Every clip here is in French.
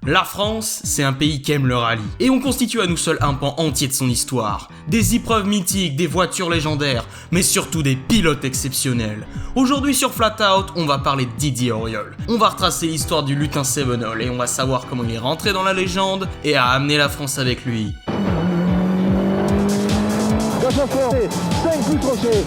La France, c'est un pays qui aime le rallye, et on constitue à nous seuls un pan entier de son histoire. Des épreuves mythiques, des voitures légendaires, mais surtout des pilotes exceptionnels. Aujourd'hui sur Flatout, on va parler de Didier Auriol. On va retracer l'histoire du lutin Sevenol, et on va savoir comment il est rentré dans la légende, et a amené la France avec lui. 5 plus crochés.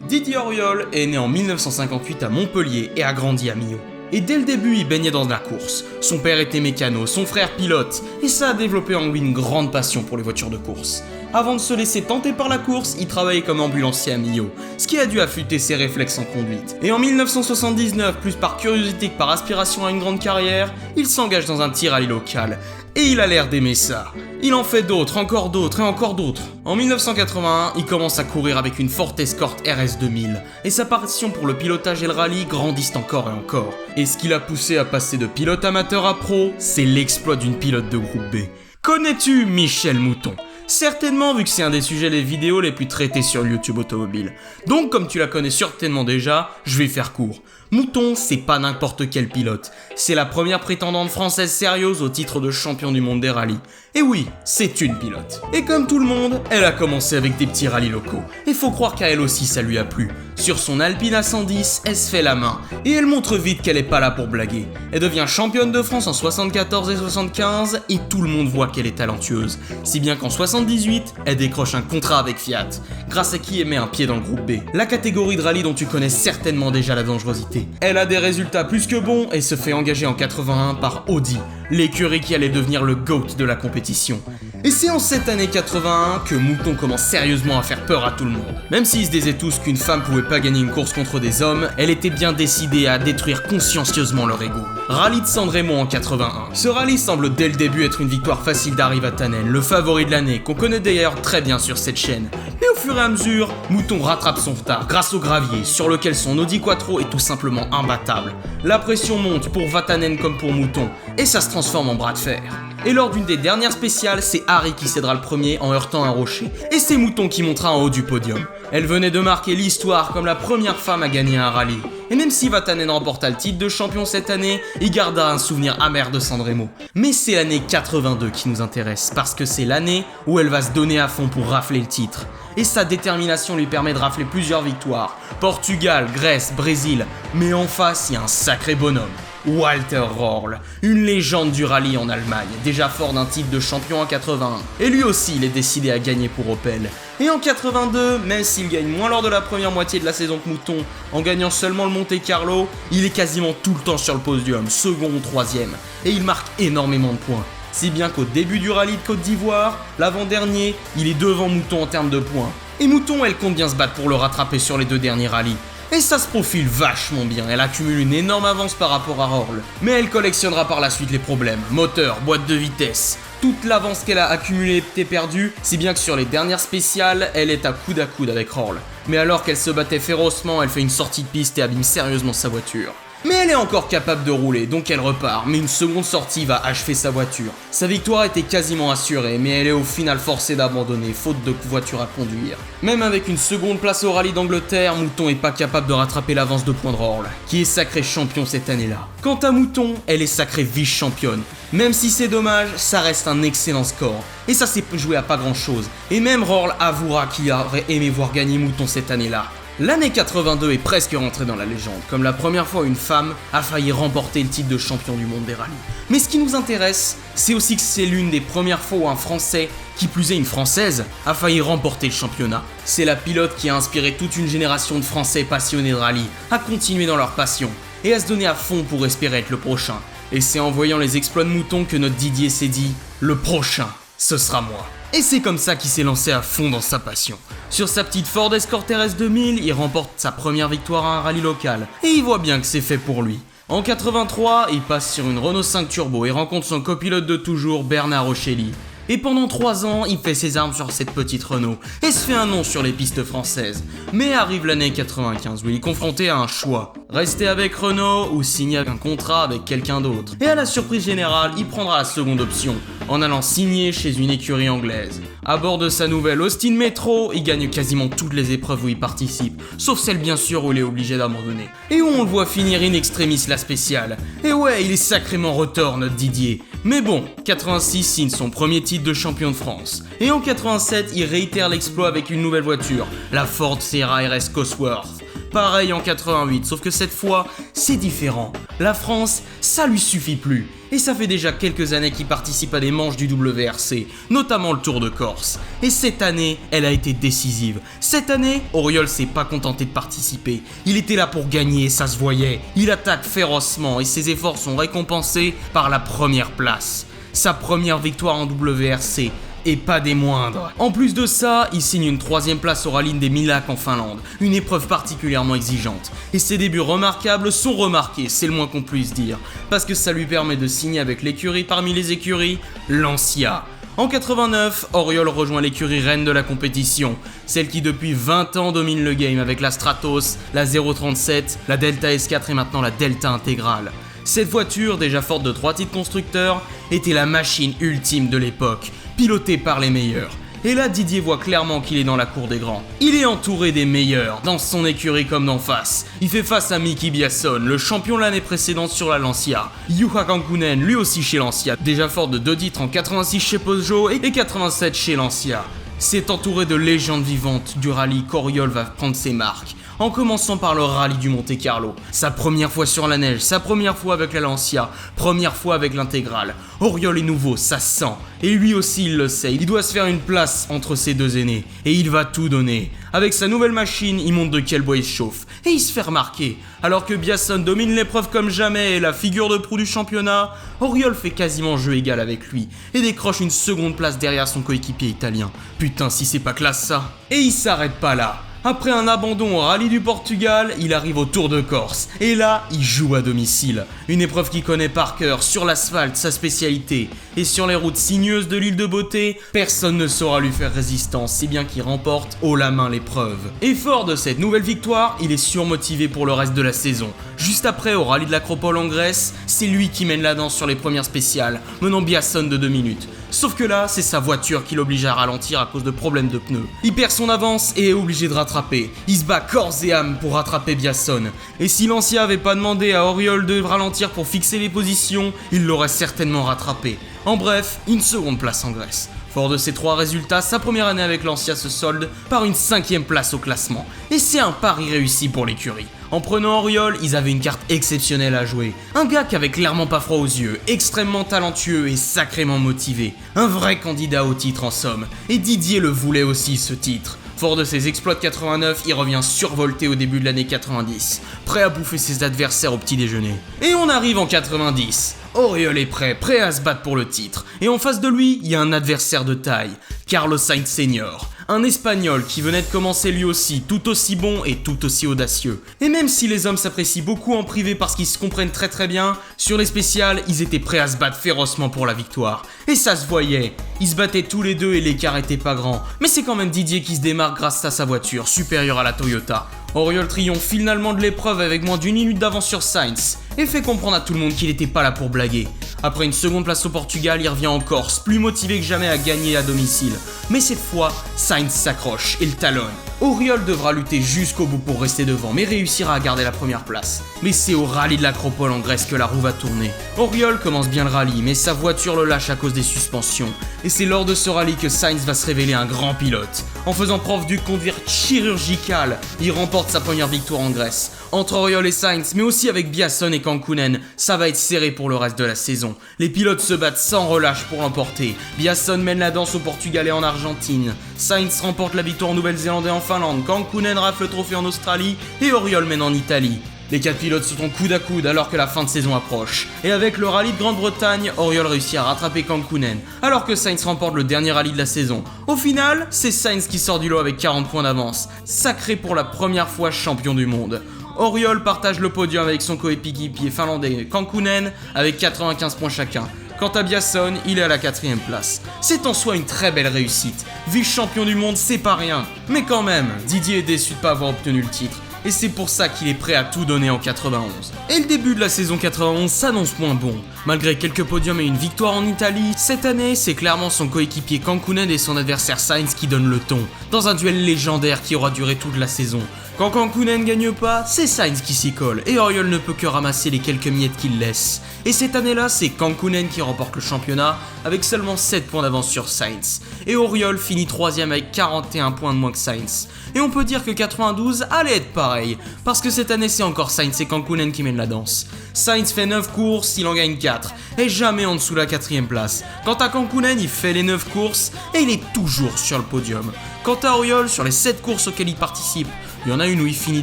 Didier Auriol est né en 1958 à Montpellier et a grandi à Millau. Et dès le début, il baignait dans la course. Son père était mécano, son frère pilote, et ça a développé en lui une grande passion pour les voitures de course. Avant de se laisser tenter par la course, il travaillait comme ambulancier à Millau, ce qui a dû affûter ses réflexes en conduite. Et en 1979, plus par curiosité que par aspiration à une grande carrière, il s'engage dans un petit rallye local. Et il a l'air d'aimer ça. Il en fait d'autres, encore d'autres et encore d'autres. En 1981, il commence à courir avec une Ford Escort RS 2000, et sa passion pour le pilotage et le rallye grandissent encore et encore. Et ce qui l'a poussé à passer de pilote amateur à pro, c'est l'exploit d'une pilote de groupe B. Connais-tu Michel Mouton ? Certainement, vu que c'est un des sujets des vidéos les plus traités sur YouTube automobile. Donc comme tu la connais certainement déjà, je vais faire court. Mouton, c'est pas n'importe quel pilote. C'est la première prétendante française sérieuse au titre de champion du monde des rallyes. Et oui, c'est une pilote. Et comme tout le monde, elle a commencé avec des petits rallyes locaux. Et faut croire qu'à elle aussi ça lui a plu. Sur son Alpine A110, elle se fait la main. Et elle montre vite qu'elle est pas là pour blaguer. Elle devient championne de France en 74 et 75 et tout le monde voit qu'elle est talentueuse. Si bien qu'en 78, elle décroche un contrat avec Fiat, grâce à qui elle met un pied dans le groupe B. La catégorie de rallye dont tu connais certainement déjà la dangerosité. Elle a des résultats plus que bons et se fait engager en 81 par Audi, l'écurie qui allait devenir le GOAT de la compétition. Et c'est en cette année 81 que Mouton commence sérieusement à faire peur à tout le monde. Même s'ils se disaient tous qu'une femme pouvait pas gagner une course contre des hommes, elle était bien décidée à détruire consciencieusement leur ego. Rallye de San Remo en 81. Ce rallye semble dès le début être une victoire facile d'Harry Vatanen, le favori de l'année, qu'on connaît d'ailleurs très bien sur cette chaîne. Mais au fur et à mesure, Mouton rattrape son retard grâce au gravier, sur lequel son Audi Quattro est tout simplement imbattable. La pression monte pour Vatanen comme pour Mouton, et ça se transforme en bras de fer. Et lors d'une des dernières spéciales, c'est Harry qui cédera le premier en heurtant un rocher. Et c'est Mouton qui montera en haut du podium. Elle venait de marquer l'histoire comme la première femme à gagner un rallye. Et même si Vatanen remporta le titre de champion cette année, il garda un souvenir amer de San Remo. Mais c'est l'année 82 qui nous intéresse, parce que c'est l'année où elle va se donner à fond pour rafler le titre. Et sa détermination lui permet de rafler plusieurs victoires. Portugal, Grèce, Brésil. Mais en face, il y a un sacré bonhomme. Walter Röhrl, une légende du rallye en Allemagne, déjà fort d'un titre de champion en 81. Et lui aussi, il est décidé à gagner pour Opel. Et en 82, même s'il gagne moins lors de la première moitié de la saison que Mouton, en gagnant seulement le Monte Carlo, il est quasiment tout le temps sur le podium, second ou troisième. Et il marque énormément de points. Si bien qu'au début du rallye de Côte d'Ivoire, l'avant-dernier, il est devant Mouton en termes de points. Et Mouton, elle compte bien se battre pour le rattraper sur les deux derniers rallyes. Et ça se profile vachement bien, elle accumule une énorme avance par rapport à Röhrl. Mais elle collectionnera par la suite les problèmes, moteur, boîte de vitesse. Toute l'avance qu'elle a accumulée est perdue, si bien que sur les dernières spéciales, elle est à coude avec Röhrl. Mais alors qu'elle se battait férocement, elle fait une sortie de piste et abîme sérieusement sa voiture. Mais elle est encore capable de rouler, donc elle repart, mais une seconde sortie va achever sa voiture. Sa victoire était quasiment assurée, mais elle est au final forcée d'abandonner, faute de voiture à conduire. Même avec une seconde place au rallye d'Angleterre, Mouton est pas capable de rattraper l'avance de points de Röhrl, qui est sacré champion cette année-là. Quant à Mouton, elle est sacrée vice-championne. Même si c'est dommage, ça reste un excellent score. Et ça s'est joué à pas grand-chose. Et même Röhrl avouera qu'il aurait aimé voir gagner Mouton cette année-là. L'année 82 est presque rentrée dans la légende, comme la première fois une femme a failli remporter le titre de champion du monde des rallyes. Mais ce qui nous intéresse, c'est aussi que c'est l'une des premières fois où un Français, qui plus est une Française, a failli remporter le championnat. C'est la pilote qui a inspiré toute une génération de Français passionnés de rallye à continuer dans leur passion et à se donner à fond pour espérer être le prochain. Et c'est en voyant les exploits de Mouton que notre Didier s'est dit « Le prochain, ce sera moi ». Et c'est comme ça qu'il s'est lancé à fond dans sa passion. Sur sa petite Ford Escort RS 2000, il remporte sa première victoire à un rallye local. Et il voit bien que c'est fait pour lui. En 83, il passe sur une Renault 5 Turbo et rencontre son copilote de toujours, Bernard Ochelli. Et pendant 3 ans, il fait ses armes sur cette petite Renault et se fait un nom sur les pistes françaises. Mais arrive l'année 95 où il est confronté à un choix. Rester avec Renault ou signer un contrat avec quelqu'un d'autre. Et à la surprise générale, il prendra la seconde option, en allant signer chez une écurie anglaise. À bord de sa nouvelle Austin Metro, il gagne quasiment toutes les épreuves où il participe, sauf celle bien sûr où il est obligé d'abandonner. Et où on le voit finir in extremis la spéciale. Et ouais, il est sacrément retors notre Didier. Mais bon, 86 signe son premier titre de champion de France. Et en 87, il réitère l'exploit avec une nouvelle voiture, la Ford Sierra RS Cosworth. Pareil en 88, sauf que cette fois, c'est différent. La France, ça lui suffit plus. Et ça fait déjà quelques années qu'il participe à des manches du WRC, notamment le Tour de Corse. Et cette année, elle a été décisive. Cette année, Auriol s'est pas contenté de participer. Il était là pour gagner et ça se voyait. Il attaque férocement et ses efforts sont récompensés par la première place. Sa première victoire en WRC. Et pas des moindres. En plus de ça, il signe une 3ème place au rallye des Mille-Lacs en Finlande, une épreuve particulièrement exigeante. Et ses débuts remarquables sont remarqués, c'est le moins qu'on puisse dire, parce que ça lui permet de signer avec l'écurie parmi les écuries, Lancia. En 89, Auriol rejoint l'écurie reine de la compétition, celle qui depuis 20 ans domine le game avec la Stratos, la 037, la Delta S4 et maintenant la Delta intégrale. Cette voiture, déjà forte de 3 titres constructeurs, était la machine ultime de l'époque, pilotée par les meilleurs. Et là, Didier voit clairement qu'il est dans la cour des grands. Il est entouré des meilleurs, dans son écurie comme d'en face. Il fait face à Miki Biasson, le champion l'année précédente sur la Lancia. Juha Kankkunen, lui aussi chez Lancia, déjà fort de 2 titres en 86 chez Peugeot et 87 chez Lancia. C'est entouré de légendes vivantes du rallye qu'Auriol va prendre ses marques. En commençant par le rallye du Monte Carlo, sa première fois sur la neige, sa première fois avec la Lancia, première fois avec l'intégrale. Auriol est nouveau, ça se sent, et lui aussi il le sait, il doit se faire une place entre ses deux aînés, et il va tout donner. Avec sa nouvelle machine, il montre de quel bois il se chauffe, et il se fait remarquer. Alors que Biasson domine l'épreuve comme jamais et la figure de proue du championnat, Auriol fait quasiment jeu égal avec lui, et décroche une seconde place derrière son coéquipier italien. Putain si c'est pas classe ça. Et il s'arrête pas là. Après un abandon au rallye du Portugal, il arrive au Tour de Corse. Et là, il joue à domicile. Une épreuve qu'il connaît par cœur, sur l'asphalte, sa spécialité. Et sur les routes sinueuses de l'île de Beauté, personne ne saura lui faire résistance, si bien qu'il remporte haut la main l'épreuve. Et fort de cette nouvelle victoire, il est surmotivé pour le reste de la saison. Juste après, au rallye de l'Acropole en Grèce, c'est lui qui mène la danse sur les premières spéciales, menant Biasson de 2 minutes. Sauf que là, c'est sa voiture qui l'oblige à ralentir à cause de problèmes de pneus. Il perd son avance et est obligé de rattraper. Il se bat corps et âme pour rattraper Biasson. Et si Lancia avait pas demandé à Auriol de ralentir pour fixer les positions, il l'aurait certainement rattrapé. En bref, une seconde place en Grèce. Fort de ces 3 résultats, sa première année avec Lancia se solde par une 5ème place au classement. Et c'est un pari réussi pour l'écurie. En prenant Auriol, ils avaient une carte exceptionnelle à jouer. Un gars qui avait clairement pas froid aux yeux, extrêmement talentueux et sacrément motivé. Un vrai candidat au titre en somme. Et Didier le voulait aussi ce titre. Fort de ses exploits de 89, il revient survolté au début de l'année 90, prêt à bouffer ses adversaires au petit déjeuner. Et on arrive en 90. Auriol est prêt à se battre pour le titre. Et en face de lui, il y a un adversaire de taille, Carlos Sainz Senior. Un Espagnol qui venait de commencer lui aussi, tout aussi bon et tout aussi audacieux. Et même si les hommes s'apprécient beaucoup en privé parce qu'ils se comprennent très bien, sur les spéciales, ils étaient prêts à se battre férocement pour la victoire. Et ça se voyait. Ils se battaient tous les deux et l'écart était pas grand. Mais c'est quand même Didier qui se démarque grâce à sa voiture, supérieure à la Toyota. Auriol triomphe finalement de l'épreuve avec moins d'1 minute d'avance sur Sainz et fait comprendre à tout le monde qu'il n'était pas là pour blaguer. Après une seconde place au Portugal, il revient en Corse, plus motivé que jamais à gagner à domicile. Mais cette fois, Sainz s'accroche et le talonne. Auriol devra lutter jusqu'au bout pour rester devant, mais réussira à garder la première place. Mais c'est au rallye de l'Acropole en Grèce que la roue va tourner. Auriol commence bien le rallye, mais sa voiture le lâche à cause des suspensions. Et c'est lors de ce rallye que Sainz va se révéler un grand pilote. En faisant preuve d'une conduite chirurgicale, il remporte sa première victoire en Grèce. Entre Auriol et Sainz, mais aussi avec Biasson et Kankkunen, ça va être serré pour le reste de la saison. Les pilotes se battent sans relâche pour l'emporter. Biasson mène la danse au Portugal et en Argentine. Sainz remporte la victoire en Nouvelle-Zélande et en Finlande. Kankkunen rafle le trophée en Australie et Auriol mène en Italie. Les 4 pilotes se sont coude à coude alors que la fin de saison approche. Et avec le rallye de Grande-Bretagne, Auriol réussit à rattraper Kankkunen, alors que Sainz remporte le dernier rallye de la saison. Au final, c'est Sainz qui sort du lot avec 40 points d'avance, sacré pour la première fois champion du monde. Auriol partage le podium avec son coéquipier finlandais Kankkunen avec 95 points chacun. Quant à Biasson, il est à la 4ème place. C'est en soi une très belle réussite. Vice-champion du monde, c'est pas rien. Mais quand même, Didier est déçu de pas avoir obtenu le titre. Et c'est pour ça qu'il est prêt à tout donner en 91. Et le début de la saison 91 s'annonce moins bon. Malgré quelques podiums et une victoire en Italie, cette année, c'est clairement son coéquipier Kankkunen et son adversaire Sainz qui donnent le ton, dans un duel légendaire qui aura duré toute la saison. Quand Kankkunen gagne pas, c'est Sainz qui s'y colle, et Auriol ne peut que ramasser les quelques miettes qu'il laisse. Et cette année-là, c'est Kankkunen qui remporte le championnat, avec seulement 7 points d'avance sur Sainz. Et Auriol finit 3ème avec 41 points de moins que Sainz. Et on peut dire que 92 allait être pareil, parce que cette année c'est encore Sainz et Kankkunen qui mènent la danse. Sainz fait 9 courses, il en gagne 4, et jamais en dessous de la 4ème place. Quant à Kankkunen, il fait les 9 courses, et il est toujours sur le podium. Quant à Auriol, sur les 7 courses auxquelles il participe, il y en a une où il finit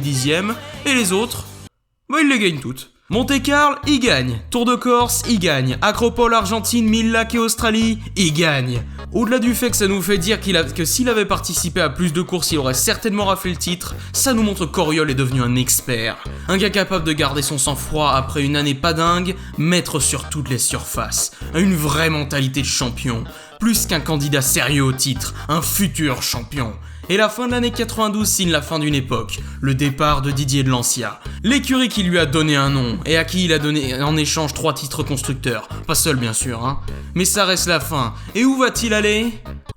10ème, et les autres, il les gagne toutes. Monte-Carlo, il gagne. Tour de Corse, il gagne. Acropole, Argentine, Mille Lacs et Australie, il gagne. Au-delà du fait que ça nous fait dire que s'il avait participé à plus de courses, il aurait certainement raflé le titre, ça nous montre qu'Auriol est devenu un expert. Un gars capable de garder son sang-froid après une année pas dingue, maître sur toutes les surfaces. Une vraie mentalité de champion. Plus qu'un candidat sérieux au titre, un futur champion. Et la fin de l'année 92 signe la fin d'une époque, le départ de Didier de Lancia. L'écurie qui lui a donné un nom, et à qui il a donné en échange 3 titres constructeurs. Pas seul bien sûr, hein. Mais ça reste la fin. Et où va-t-il aller ?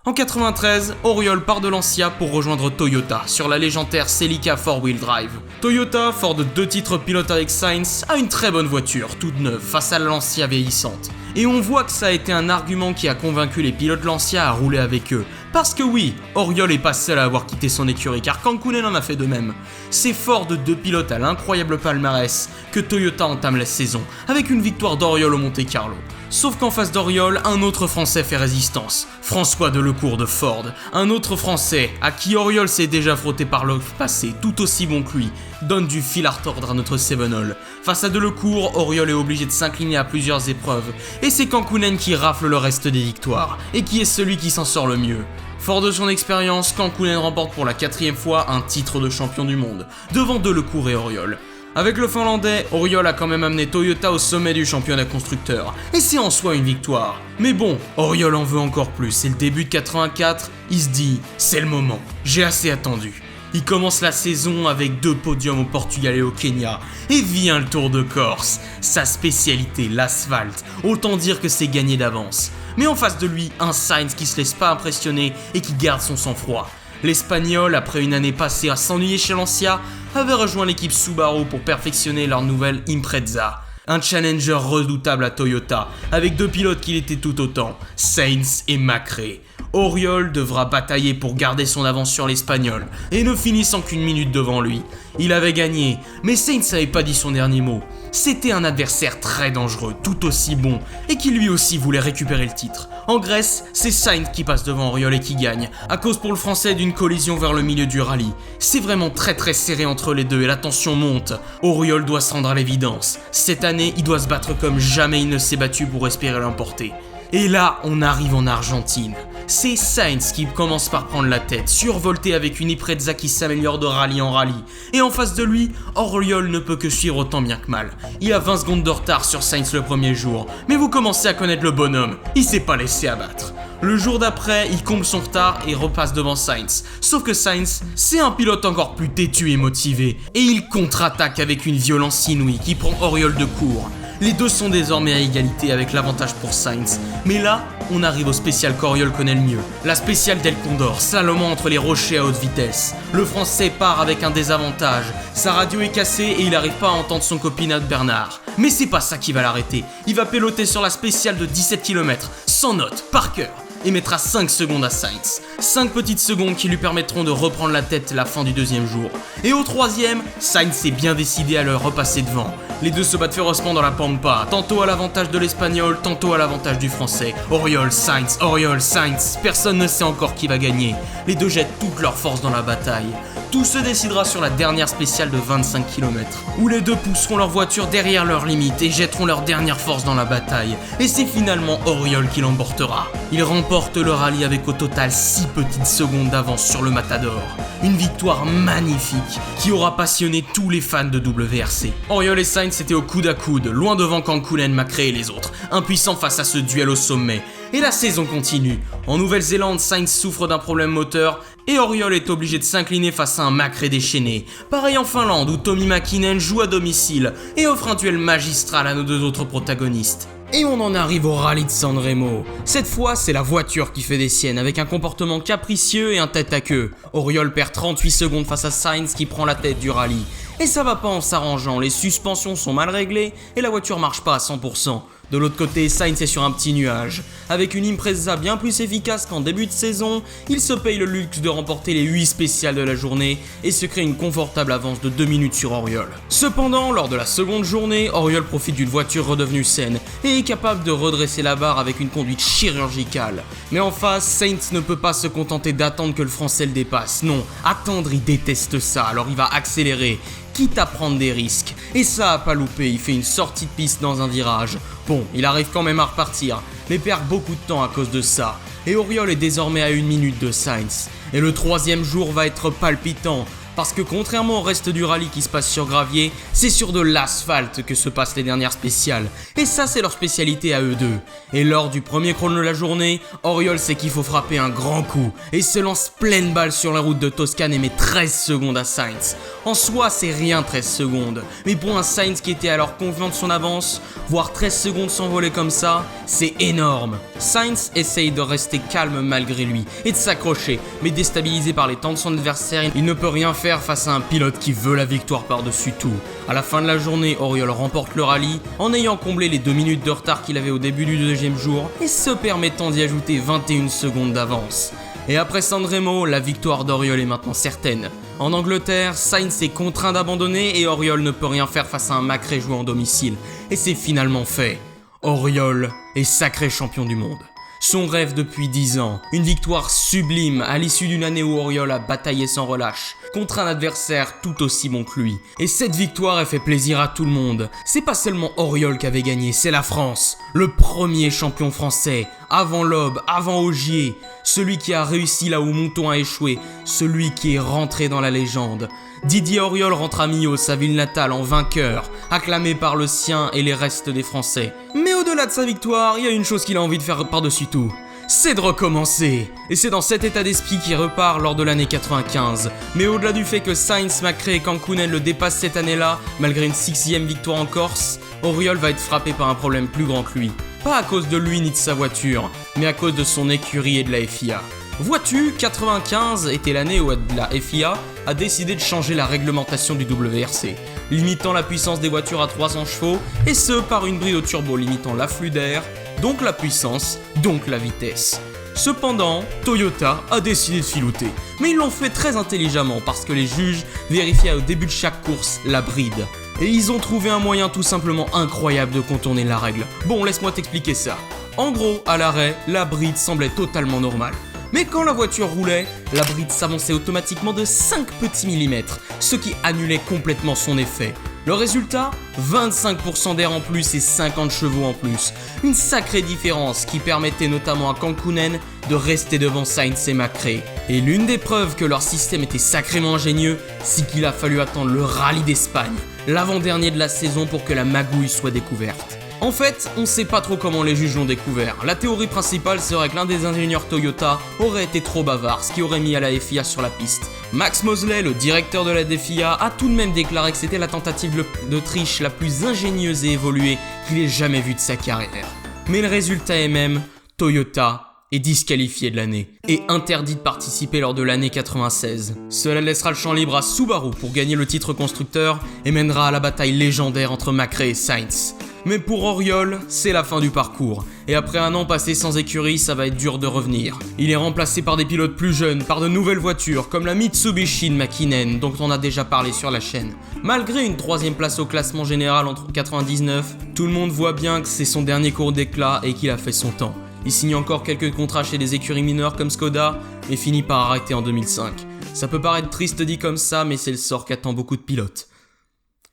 En 93, Auriol part de Lancia pour rejoindre Toyota sur la légendaire Celica 4-wheel drive. Toyota, fort de 2 titres pilote avec Sainz, a une très bonne voiture, toute neuve, face à la Lancia vieillissante. Et on voit que ça a été un argument qui a convaincu les pilotes Lancia à rouler avec eux. Parce que oui, Auriol est pas seul à avoir quitté son écurie, car Kankkunen en a fait de même. C'est fort de 2 pilotes à l'incroyable palmarès que Toyota entame la saison, avec une victoire d'Auriol au Monte-Carlo. Sauf qu'en face d'Auriol, un autre Français fait résistance, François Delecourt de Ford. Un autre Français, à qui Auriol s'est déjà frotté par le passé, tout aussi bon que lui, donne du fil à retordre à notre Sevenol. Face à Delecourt, Auriol est obligé de s'incliner à plusieurs épreuves, et c'est Kankkunen qui rafle le reste des victoires, et qui est celui qui s'en sort le mieux. Fort de son expérience, Kankkunen remporte pour la 4ème fois un titre de champion du monde, devant Delecourt et Auriol. Avec le Finlandais, Auriol a quand même amené Toyota au sommet du championnat constructeur, et c'est en soi une victoire. Mais bon, Auriol en veut encore plus, et le début de 84, il se dit « c'est le moment, j'ai assez attendu ». Il commence la saison avec 2 podiums au Portugal et au Kenya, et vient le Tour de Corse, sa spécialité, l'asphalte, autant dire que c'est gagné d'avance. Mais en face de lui, un Sainz qui se laisse pas impressionner et qui garde son sang-froid. L'Espagnol, après une année passée à s'ennuyer chez Lancia, avait rejoint l'équipe Subaru pour perfectionner leur nouvelle Impreza. Un challenger redoutable à Toyota, avec 2 pilotes qu'il était tout autant, Sainz et Macré. Auriol devra batailler pour garder son avance sur l'Espagnol, et ne finissant qu'une minute devant lui. Il avait gagné, mais Sainz n'avait pas dit son dernier mot. C'était un adversaire très dangereux, tout aussi bon, et qui lui aussi voulait récupérer le titre. En Grèce, c'est Sainz qui passe devant Auriol et qui gagne, à cause pour le Français d'une collision vers le milieu du rallye. C'est vraiment très serré entre les deux et la tension monte. Auriol doit se rendre à l'évidence. Cette année, il doit se battre comme jamais il ne s'est battu pour espérer l'emporter. Et là, on arrive en Argentine. C'est Sainz qui commence par prendre la tête, survolté avec une Impreza qui s'améliore de rallye en rallye. Et en face de lui, Auriol ne peut que suivre autant bien que mal. Il a 20 secondes de retard sur Sainz le premier jour, mais vous commencez à connaître le bonhomme, il s'est pas laissé abattre. Le jour d'après, il comble son retard et repasse devant Sainz. Sauf que Sainz, c'est un pilote encore plus têtu et motivé, et il contre-attaque avec une violence inouïe qui prend Auriol de court. Les deux sont désormais à égalité avec l'avantage pour Sainz. Mais là, on arrive au spécial qu'Auriol connaît le mieux. La spéciale d'El Condor, slalomant entre les rochers à haute vitesse. Le Français part avec un désavantage. Sa radio est cassée et il n'arrive pas à entendre son copinade Bernard. Mais c'est pas ça qui va l'arrêter. Il va piloter sur la spéciale de 17 km, sans note, par cœur, et mettra 5 secondes à Sainz. 5 petites secondes qui lui permettront de reprendre la tête la fin du 2e jour. Et au 3e, Sainz est bien décidé à le repasser devant. Les deux se battent férocement dans la Pampa, tantôt à l'avantage de l'Espagnol, tantôt à l'avantage du Français. Auriol, Sainz, personne ne sait encore qui va gagner. Les deux jettent toute leur force dans la bataille. tout se décidera sur la dernière spéciale de 25 km, où les deux pousseront leur voiture derrière leurs limites et jetteront leur dernière force dans la bataille. Et c'est finalement Auriol qui l'emportera. Il remporte le rallye avec au total 6 petites secondes d'avance sur le Matador. Une victoire magnifique qui aura passionné tous les fans de WRC. Auriol et Sainz étaient au coude à coude, loin devant Kankkunen, Macrae et les autres, impuissants face à ce duel au sommet. Et la saison continue. En Nouvelle-Zélande, Sainz souffre d'un problème moteur et Auriol est obligé de s'incliner face à un Macrae déchaîné. Pareil en Finlande où Tommi Mäkinen joue à domicile et offre un duel magistral à nos deux autres protagonistes. Et on en arrive au rallye de Sanremo. Cette fois, c'est la voiture qui fait des siennes avec un comportement capricieux et un tête à queue. Auriol perd 38 secondes face à Sainz qui prend la tête du rallye. Et ça va pas en s'arrangeant, les suspensions sont mal réglées et la voiture marche pas à 100%. De l'autre côté, Sainz est sur un petit nuage. Avec une Impreza bien plus efficace qu'en début de saison, il se paye le luxe de remporter les 8 spéciales de la journée et se crée une confortable avance de 2 minutes sur Auriol. Cependant, lors de la seconde journée, Auriol profite d'une voiture redevenue saine et est capable de redresser la barre avec une conduite chirurgicale. Mais en face, Sainz ne peut pas se contenter d'attendre que le Français le dépasse. Non, attendre, il déteste ça, alors il va accélérer, quitte à prendre des risques. Et ça a pas loupé, il fait une sortie de piste dans un virage. Bon, il arrive quand même à repartir, mais perd beaucoup de temps à cause de ça. Et Auriol est désormais à 1 minute de Sainz. Et le troisième jour va être palpitant, parce que contrairement au reste du rallye qui se passe sur gravier, c'est sur de l'asphalte que se passent les dernières spéciales. Et ça, c'est leur spécialité à eux deux. Et lors du premier chrono de la journée, Auriol sait qu'il faut frapper un grand coup et se lance pleine balle sur la route de Toscane et met 13 secondes à Sainz. En soi, c'est rien 13 secondes, mais pour un Sainz qui était alors confiant de son avance, voir 13 secondes s'envoler comme ça, c'est énorme. Sainz essaye de rester calme malgré lui et de s'accrocher, mais déstabilisé par les temps de son adversaire, il ne peut rien faire face à un pilote qui veut la victoire par-dessus tout. À la fin de la journée, Auriol remporte le rallye en ayant comblé les 2 minutes de retard qu'il avait au début du deuxième jour et se permettant d'y ajouter 21 secondes d'avance. Et après Sanremo, la victoire d'Auriol est maintenant certaine. En Angleterre, Sainz est contraint d'abandonner et Auriol ne peut rien faire face à un Macrae joué en domicile. Et c'est finalement fait. Auriol est sacré champion du monde. Son rêve depuis 10 ans, une victoire sublime à l'issue d'une année où Auriol a bataillé sans relâche, contre un adversaire tout aussi bon que lui. Et cette victoire a fait plaisir à tout le monde. C'est pas seulement Auriol qui avait gagné, c'est la France. Le premier champion français, avant Loeb, avant Ogier, celui qui a réussi là où Mouton a échoué, celui qui est rentré dans la légende. Didier Auriol rentre à Millau, sa ville natale, en vainqueur, acclamé par le sien et les restes des Français. Mais au-delà de sa victoire, il y a une chose qu'il a envie de faire par-dessus tout. C'est de recommencer. Et c'est dans cet état d'esprit qu'il repart lors de l'année 95. Mais au-delà du fait que Sainz, Macrae et Kankkunen le dépassent cette année-là, malgré une 6e victoire en Corse, Auriol va être frappé par un problème plus grand que lui. Pas à cause de lui ni de sa voiture, mais à cause de son écurie et de la FIA. Vois-tu, 95 était l'année où la FIA a décidé de changer la réglementation du WRC, limitant la puissance des voitures à 300 chevaux, et ce par une bride au turbo limitant l'afflux d'air, donc la puissance, donc la vitesse. Cependant, Toyota a décidé de filouter, mais ils l'ont fait très intelligemment parce que les juges vérifiaient au début de chaque course la bride. Et ils ont trouvé un moyen tout simplement incroyable de contourner la règle. Bon, laisse-moi t'expliquer ça. En gros, à l'arrêt, la bride semblait totalement normale. Mais quand la voiture roulait, la bride s'avançait automatiquement de 5 petits millimètres, ce qui annulait complètement son effet. Le résultat, 25% d'air en plus et 50 chevaux en plus. Une sacrée différence qui permettait notamment à Kankkunen de rester devant Sainz et Macrae. Et l'une des preuves que leur système était sacrément ingénieux, c'est qu'il a fallu attendre le rallye d'Espagne, l'avant-dernier de la saison pour que la magouille soit découverte. En fait, on sait pas trop comment les juges l'ont découvert. La théorie principale serait que l'un des ingénieurs Toyota aurait été trop bavard, ce qui aurait mis à la FIA sur la piste. Max Mosley, le directeur de la FIA, a tout de même déclaré que c'était la tentative de triche la plus ingénieuse et évoluée qu'il ait jamais vue de sa carrière. Mais le résultat est même, Toyota est disqualifié de l'année et interdit de participer lors de l'année 96. Cela laissera le champ libre à Subaru pour gagner le titre constructeur et mènera à la bataille légendaire entre Macrae et Sainz. Mais pour Auriol, c'est la fin du parcours, et après un an passé sans écurie, ça va être dur de revenir. Il est remplacé par des pilotes plus jeunes, par de nouvelles voitures, comme la Mitsubishi de Mäkinen, dont on a déjà parlé sur la chaîne. Malgré une 3e place au classement général en 99, tout le monde voit bien que c'est son dernier cours d'éclat et qu'il a fait son temps. Il signe encore quelques contrats chez des écuries mineures comme Skoda, et finit par arrêter en 2005. Ça peut paraître triste dit comme ça, mais c'est le sort qu'attend beaucoup de pilotes.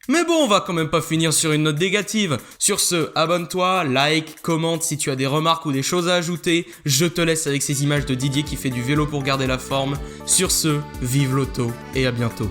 Mais bon, on va quand même pas finir sur une note négative. Sur ce, abonne-toi, like, commente si tu as des remarques ou des choses à ajouter. Je te laisse avec ces images de Didier qui fait du vélo pour garder la forme. Sur ce, vive l'auto et à bientôt.